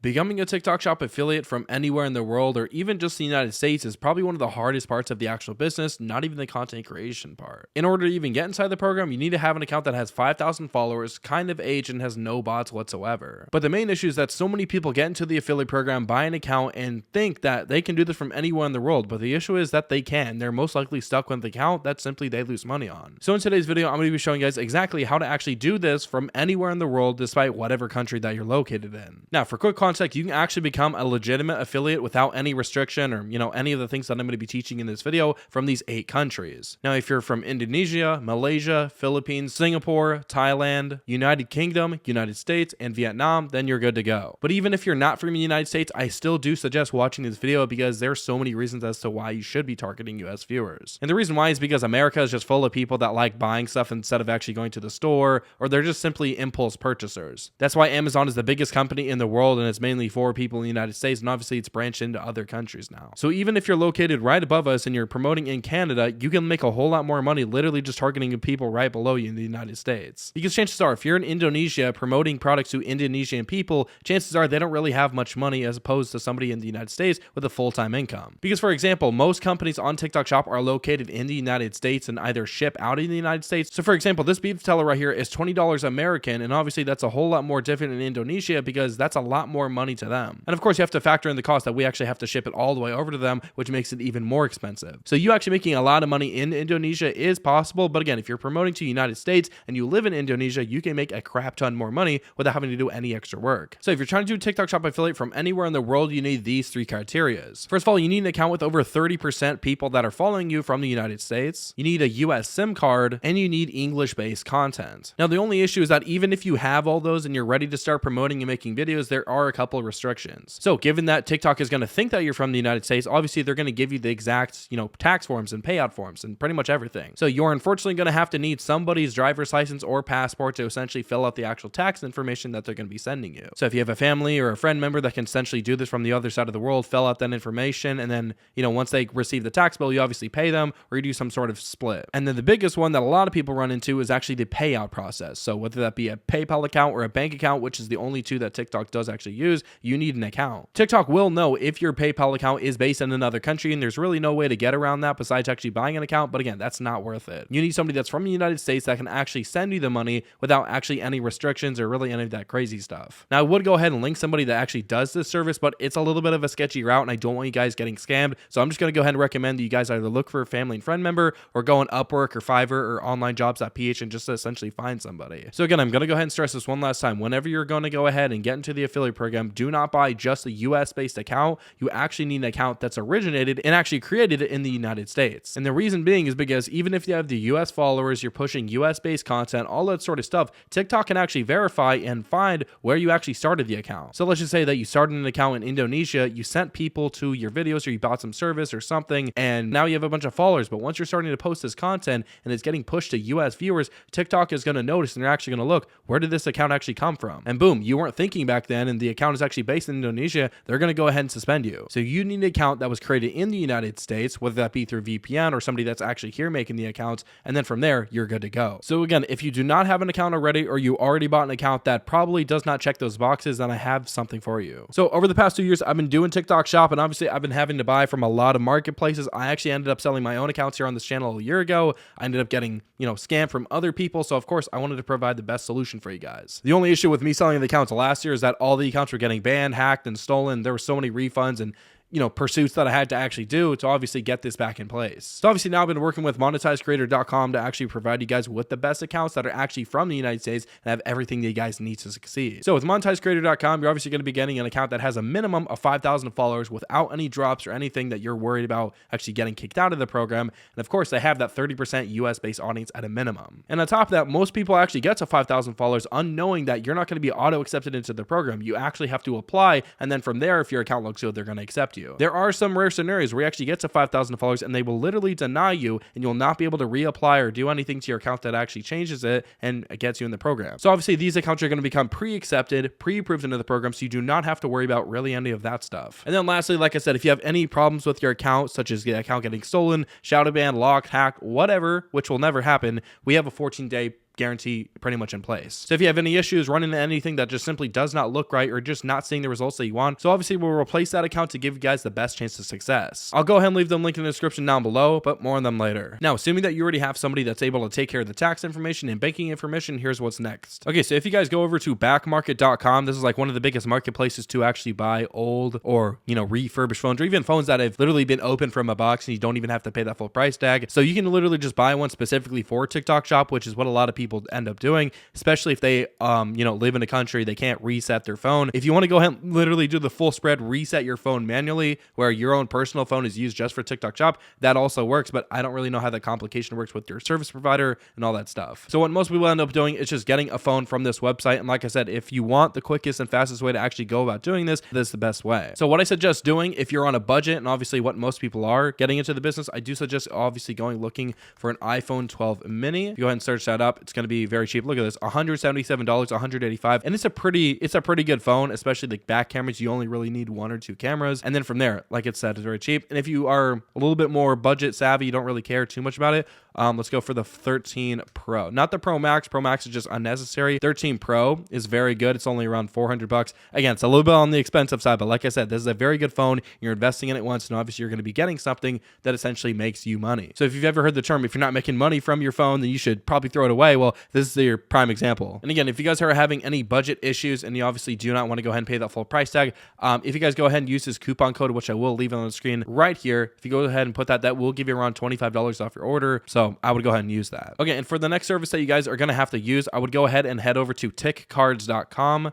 Becoming a TikTok Shop affiliate from anywhere in the world or even just the United States is probably one of the hardest parts of the actual business, not even the content creation part. In order to even get inside the program, you need to have an account that has 5,000 followers, kind of age, and has no bots whatsoever. But the main issue is that so many people get into the affiliate program, buy an account, and think that they can do this from anywhere in the world. But the issue is that they can. They're most likely stuck with an account that simply they lose money on. So in today's video, I'm going to be showing you guys exactly how to actually do this from anywhere in the world, despite whatever country that you're located in. Now, for quick context, you can actually become a legitimate affiliate without any restriction or, any of the things that I'm going to be teaching in this video from these 8 countries. Now, if you're from Indonesia, Malaysia, Philippines, Singapore, Thailand, United Kingdom, United States, and Vietnam, then you're good to go. But even if you're not from the United States, I still do suggest watching this video because there's so many reasons as to why you should be targeting US viewers. And the reason why is because America is just full of people that like buying stuff instead of actually going to the store, or they're just simply impulse purchasers. That's why Amazon is the biggest company in the world, and it's mainly for people in the United States, and obviously it's branched into other countries now. So even if you're located right above us and you're promoting in Canada, you can make a whole lot more money literally just targeting people right below you in the United States. Because chances are, if you're in Indonesia promoting products to Indonesian people, chances are they don't really have much money as opposed to somebody in the United States with a full-time income. Because for example, most companies on TikTok Shop are located in the United States and either ship out in the United States. So for example, this beef teller right here is $20 American, and obviously that's a whole lot more different in Indonesia because that's a lot more money to them. And of course, you have to factor in the cost that we actually have to ship it all the way over to them, which makes it even more expensive. So you actually making a lot of money in Indonesia is possible, but again, if you're promoting to the United States and you live in Indonesia, you can make a crap ton more money without having to do any extra work. So if you're trying to do TikTok Shop affiliate from anywhere in the world, you need these 3 criteria. First of all, you need an account with over 30% people that are following you from the United States. You need a US SIM card, and you need English-based content. Now, the only issue is that even if you have all those and you're ready to start promoting and making videos, there are a couple of restrictions. So given that TikTok is going to think that you're from the United States, obviously they're going to give you the exact, tax forms and payout forms and pretty much everything. So you're unfortunately going to have to need somebody's driver's license or passport to essentially fill out the actual tax information that they're going to be sending you. So if you have a family or a friend member that can essentially do this from the other side of the world, fill out that information, and then, once they receive the tax bill, you obviously pay them or you do some sort of split. And then the biggest one that a lot of people run into is actually the payout process. So whether that be a PayPal account or a bank account, which is the only 2 that TikTok does actually use, you need an account. TikTok will know if your PayPal account is based in another country, and there's really no way to get around that besides actually buying an account. But again, that's not worth it. You need somebody that's from the United States that can actually send you the money without actually any restrictions or really any of that crazy stuff. Now, I would go ahead and link somebody that actually does this service, but it's a little bit of a sketchy route, and I don't want you guys getting scammed. So I'm just going to go ahead and recommend that you guys either look for a family and friend member or go on Upwork or Fiverr or onlinejobs.ph and just essentially find somebody. So again, I'm going to go ahead and stress this one last time. Whenever you're going to go ahead and get into the affiliate program, do not buy just a US-based account. You actually need an account that's originated and actually created in the United States. And the reason being is because even if you have the US followers, you're pushing US-based content, all that sort of stuff, TikTok can actually verify and find where you actually started the account. So let's just say that you started an account in Indonesia, you sent people to your videos or you bought some service or something, and now you have a bunch of followers. But once you're starting to post this content and it's getting pushed to US viewers, TikTok is going to notice and they're actually going to look, where did this account actually come from? And boom, you weren't thinking back then and the account is actually based in Indonesia, they're going to go ahead and suspend you. So you need an account that was created in the United States, whether that be through VPN or somebody that's actually here making the accounts, and then from there, you're good to go. So again, if you do not have an account already or you already bought an account that probably does not check those boxes, then I have something for you. So over the past 2 years, I've been doing TikTok Shop, and obviously I've been having to buy from a lot of marketplaces. I actually ended up selling my own accounts here on this channel a year ago. I ended up getting, scammed from other people. So of course, I wanted to provide the best solution for you guys. The only issue with me selling the accounts last year is that all the accounts were getting banned, hacked, and stolen. There were so many refunds and pursuits that I had to actually do to obviously get this back in place. So obviously now I've been working with monetizedcreator.com to actually provide you guys with the best accounts that are actually from the United States and have everything that you guys need to succeed. So with monetizedcreator.com, you're obviously going to be getting an account that has a minimum of 5,000 followers without any drops or anything that you're worried about actually getting kicked out of the program. And of course, they have that 30% US based audience at a minimum. And on top of that, most people actually get to 5,000 followers unknowing that you're not going to be auto accepted into the program. You actually have to apply. And then from there, if your account looks good, they're going to accept you. There are some rare scenarios where you actually get to 5,000 followers and they will literally deny you and you'll not be able to reapply or do anything to your account that actually changes it and gets you in the program. So obviously these accounts are going to become pre-accepted, pre-approved into the program, so you do not have to worry about really any of that stuff. And then lastly, like I said, if you have any problems with your account, such as the account getting stolen, shadow banned, locked, hacked, whatever, which will never happen, we have a 14-day guarantee pretty much in place. So if you have any issues running into anything that just simply does not look right or just not seeing the results that you want, so obviously we'll replace that account to give you guys the best chance of success. I'll go ahead and leave them linked in the description down below, but more on them later. Now, assuming that you already have somebody that's able to take care of the tax information and banking information, here's what's next. Okay, so if you guys go over to backmarket.com, this is like one of the biggest marketplaces to actually buy old or, refurbished phones, or even phones that have literally been opened from a box and you don't even have to pay that full price tag. So you can literally just buy one specifically for TikTok Shop, which is what a lot of people end up doing, especially if they, live in a country they can't reset their phone. If you want to go ahead and literally do the full spread, reset your phone manually, where your own personal phone is used just for TikTok Shop, that also works, but I don't really know how that complication works with your service provider and all that stuff. So what most people end up doing is just getting a phone from this website. And like I said, if you want the quickest and fastest way to actually go about doing this, this is the best way. So what I suggest doing, if you're on a budget, and obviously what most people are getting into the business, I do suggest obviously looking for an iPhone 12 mini. If you go ahead and search that up, it's going to be very cheap. Look at this, $177, $185, and it's a pretty good phone, especially the back cameras. You only really need 1 or 2 cameras, and then from there, like it said, it's very cheap. And if you are a little bit more budget savvy, you don't really care too much about it, let's go for the 13 Pro, not the Pro Max. Pro Max is just unnecessary. 13 Pro is very good. It's only around $400. Again, it's a little bit on the expensive side, but like I said, this is a very good phone. You're investing in it once, and obviously you're going to be getting something that essentially makes you money. So if you've ever heard the term, if you're not making money from your phone, then you should probably throw it away. Well, this is your prime example. And again, if you guys are having any budget issues and you obviously do not want to go ahead and pay that full price tag, if you guys go ahead and use this coupon code, which I will leave on the screen right here, if you go ahead and put that will give you around $25 off your order. So I would go ahead and use that. Okay, and for the next service that you guys are going to have to use, I would go ahead and head over to tickcards.com,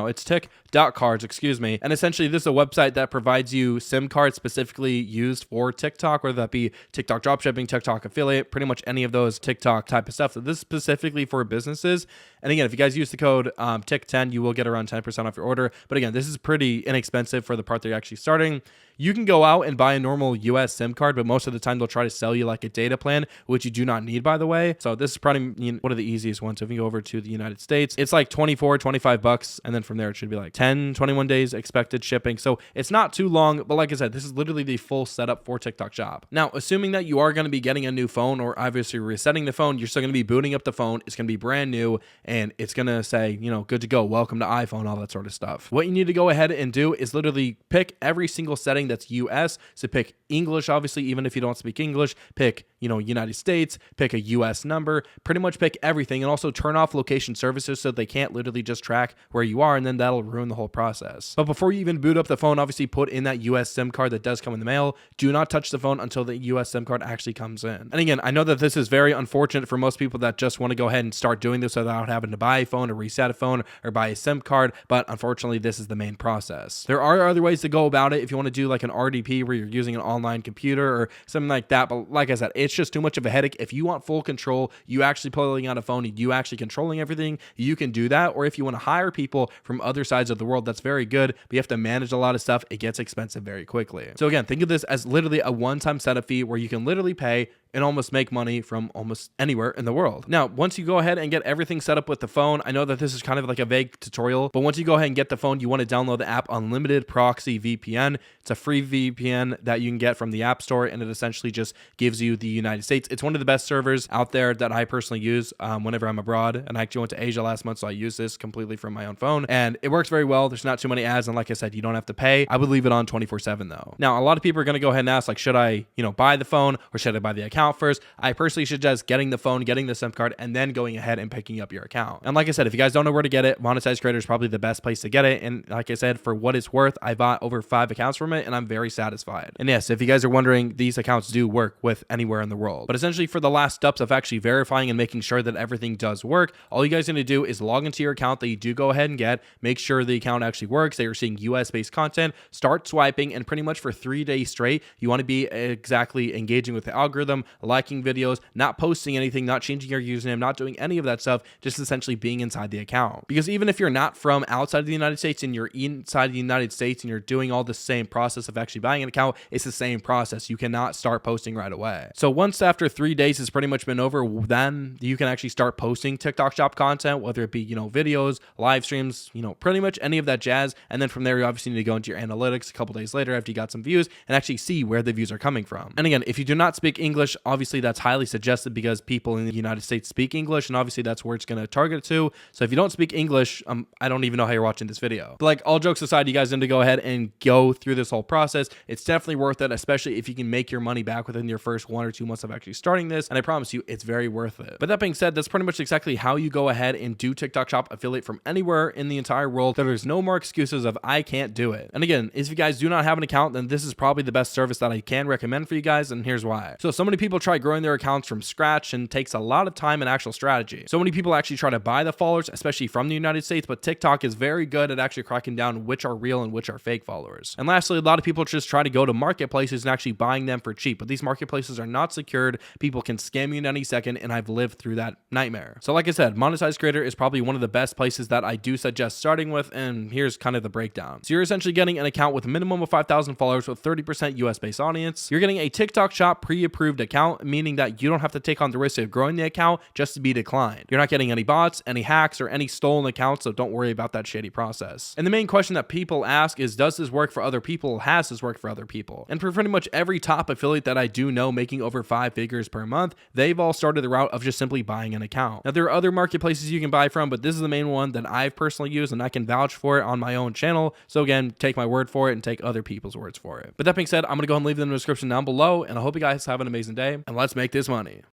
it's tick.cards, excuse me. And essentially this is a website that provides you SIM cards specifically used for TikTok, whether that be TikTok dropshipping, TikTok affiliate, pretty much any of those TikTok type of stuff. So this is specifically for businesses. And again, if you guys use the code TICK10, you will get around 10% off your order. But again, this is pretty inexpensive for the part that you're actually starting. You can go out and buy a normal US SIM card, but most of the time they'll try to sell you like a data plan, which you do not need, by the way. So this is probably one of the easiest ones. So if you go over to the United States, it's like $25, and then from there it should be like 10, 21 days expected shipping. So it's not too long, but like I said, this is literally the full setup for TikTok Shop. Now, assuming that you are going to be getting a new phone or obviously resetting the phone, you're still going to be booting up the phone. It's going to be brand new, and it's going to say, good to go, welcome to iPhone, all that sort of stuff. What you need to go ahead and do is literally pick every single setting that's US. So pick English, obviously, even if you don't speak English, pick, United States, pick a US number, pretty much pick everything, and also turn off location services so they can't literally just track where you are, and then that'll ruin the whole process. But before you even boot up the phone, obviously put in that US SIM card that does come in the mail. Do not touch the phone until the US SIM card actually comes in. And again, I know that this is very unfortunate for most people that just want to go ahead and start doing this without having to buy a phone or reset a phone or buy a SIM card, but unfortunately this is the main process. There are other ways to go about it if you want to do like an RDP where you're using an online computer or something like that, but like I said, it's just too much of a headache. If you want full control, you actually pulling out a phone, you actually controlling everything, you can do that. Or if you want to hire people from other sides of the world, that's very good, but you have to manage a lot of stuff. It gets expensive very quickly. So again, think of this as literally a one-time setup fee where you can literally pay and almost make money from almost anywhere in the world. Now, once you go ahead and get everything set up with the phone, I know that this is kind of like a vague tutorial, but once you go ahead and get the phone, you want to download the app Unlimited Proxy VPN. It's a free VPN that you can get from the App Store, and it essentially just gives you the United States. It's one of the best servers out there that I personally use whenever I'm abroad, and I actually went to Asia last month, so I use this completely from my own phone, and it works very well. There's not too many ads, and like I said, you don't have to pay. I would leave it on 24/7 though. Now, a lot of people are going to go ahead and ask, like, should I, buy the phone or should I buy the account first? I personally suggest getting the phone, getting the SIM card, and then going ahead and picking up your account. And like I said, if you guys don't know where to get it, Monetized Creator is probably the best place to get it. And like I said, for what it's worth, I bought over 5 accounts from it, and I'm very satisfied. And yes, if you guys are wondering, these accounts do work with anywhere in the world. But essentially, for the last steps of actually verifying and making sure that everything does work, all you guys need to do is log into your account that you do go ahead and get, make sure the account actually works, that you're seeing US-based content, start swiping, and pretty much for 3 days straight, you want to be exactly engaging with the algorithm, liking videos, not posting anything, not changing your username, not doing any of that stuff, just essentially being inside the account. Because even if you're not from outside of the United States and you're inside the United States and you're doing all the same process of actually buying an account, it's the same process. You cannot start posting right away. So once after 3 days has pretty much been over, then you can actually start posting TikTok Shop content, whether it be, videos, live streams, pretty much any of that jazz. And then from there, you obviously need to go into your analytics a couple days later after you got some views and actually see where the views are coming from. And again, if you do not speak English, English, obviously that's highly suggested because people in the United States speak English, and obviously that's where it's going to target to. So if you don't speak English, I don't even know how you're watching this video. But like, all jokes aside, you guys need to go ahead and go through this whole process. It's definitely worth it, especially if you can make your money back within your first 1 or 2 months of actually starting this. And I promise you, it's very worth it. But that being said, that's pretty much exactly how you go ahead and do TikTok Shop affiliate from anywhere in the entire world. There's no more excuses of I can't do it. And again, if you guys do not have an account, then this is probably the best service that I can recommend for you guys, and here's why. So many people try growing their accounts from scratch and takes a lot of time and actual strategy. So many people actually try to buy the followers, especially from the United States, but TikTok is very good at actually cracking down which are real and which are fake followers. And lastly, a lot of people just try to go to marketplaces and actually buying them for cheap, but these marketplaces are not secured. People can scam you in any second, and I've lived through that nightmare. So like I said, Monetized Creator is probably one of the best places that I do suggest starting with, and here's kind of the breakdown. So you're essentially getting an account with a minimum of 5,000 followers with 30% US based audience. You're getting a TikTok Shop pre-approved account, meaning that you don't have to take on the risk of growing the account just to be declined. You're not getting any bots, any hacks, or any stolen accounts, so don't worry about that shady process. And the main question that people ask is, does this work for other people? Has this worked for other people? And for pretty much every top affiliate that I do know making over 5 figures per month, they've all started the route of just simply buying an account. Now, there are other marketplaces you can buy from, but this is the main one that I've personally used, and I can vouch for it on my own channel. So again, take my word for it and take other people's words for it. But that being said, I'm going to go ahead and leave them in the description down below, and I hope you guys have an amazing day, and let's make this money.